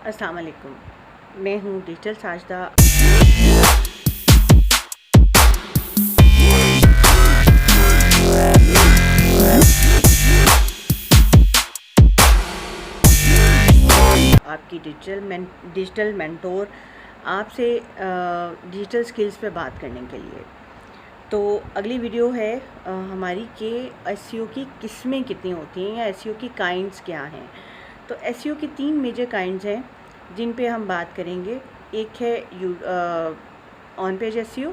अस्सलाम वालेकुम, मैं हूँ डिजिटल साजदा। आपकी डिजिटल मेंटोर आपसे डिजिटल स्किल्स पे बात करने के लिए। तो अगली वीडियो है हमारी कि एसईओ की किस्में कितनी होती हैं या एसईओ की काइंड्स क्या हैं। तो एसईओ की 3 मेजर काइंड्स हैं जिन पे हम बात करेंगे। एक है on page SEO,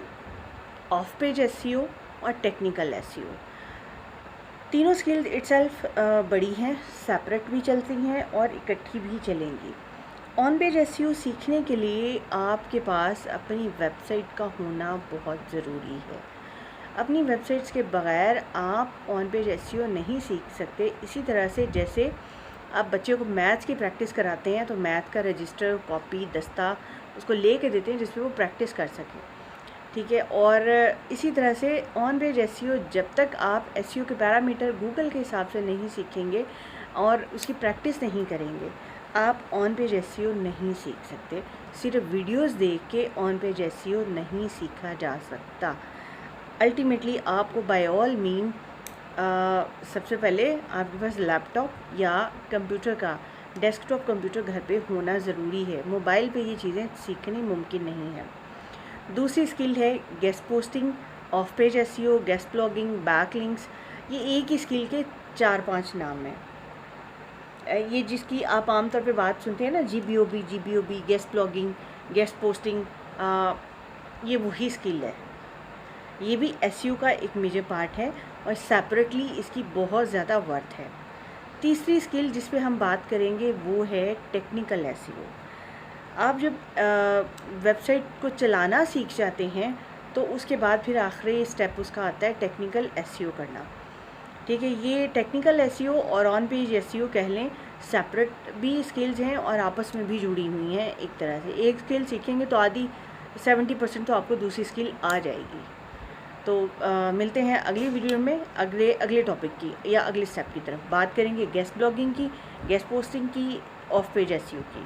of page SEO और टेक्निकल एसईओ। तीनों स्किल्स इटसेल्फ बड़ी हैं, सेपरेट भी चलती हैं और इकट्ठी भी चलेंगी। ऑन पेज एसईओ सीखने के लिए आपके पास अपनी वेबसाइट का होना बहुत ज़रूरी है। अपनी वेबसाइट्स के बग़ैर आप ऑन पेज एसईओ नहीं सीख सकते। इसी तरह से जैसे आप बच्चों को मैथ्स की प्रैक्टिस कराते हैं तो मैथ का रजिस्टर, कॉपी, दस्ता उसको ले के देते हैं जिसमें वो प्रैक्टिस कर सकें, ठीक है। और इसी तरह से ऑन पेज एसईओ जब तक आप एसईओ के पैरामीटर गूगल के हिसाब से नहीं सीखेंगे और उसकी प्रैक्टिस नहीं करेंगे, आप ऑन पेज एसईओ नहीं सीख सकते। सिर्फ वीडियोस देख के ऑन पेज एसईओ नहीं सीखा जा सकता। अल्टीमेटली आपको बाय ऑल मीन सबसे पहले आपके पास लैपटॉप या कंप्यूटर का डेस्कटॉप कंप्यूटर घर पे होना ज़रूरी है। मोबाइल पे ये चीज़ें सीखनी मुमकिन नहीं है। दूसरी स्किल है guest posting, of page SEO, guest blogging, backlinks. ये एक ही स्किल के 4-5 नाम हैं। ये जिसकी आप आमतौर पे बात सुनते हैं ना, जीबीओबी, गेस्ट ब्लॉगिंग, गेस्ट पोस्टिंग, ये वही स्किल है। ये भी एसईओ का एक मेजर पार्ट है और सेपरेटली इसकी बहुत ज़्यादा वर्थ है। तीसरी स्किल जिस पे हम बात करेंगे वो है टेक्निकल एसईओ। आप जब वेबसाइट को चलाना सीख जाते हैं तो उसके बाद फिर आखिरी स्टेप उसका आता है टेक्निकल एसईओ करना, ठीक है। ये टेक्निकल एसईओ और ऑन पेज एसईओ कह लें, सेपरेट भी स्किल्स हैं और आपस में भी जुड़ी हुई हैं। एक तरह से एक स्किल सीखेंगे तो आधी 70% तो आपको दूसरी स्किल आ जाएगी। तो मिलते हैं अगली वीडियो में अगले टॉपिक की या अगले स्टेप की तरफ। बात करेंगे गेस्ट ब्लॉगिंग की, गेस्ट पोस्टिंग की, ऑफ पेज एसईओ की।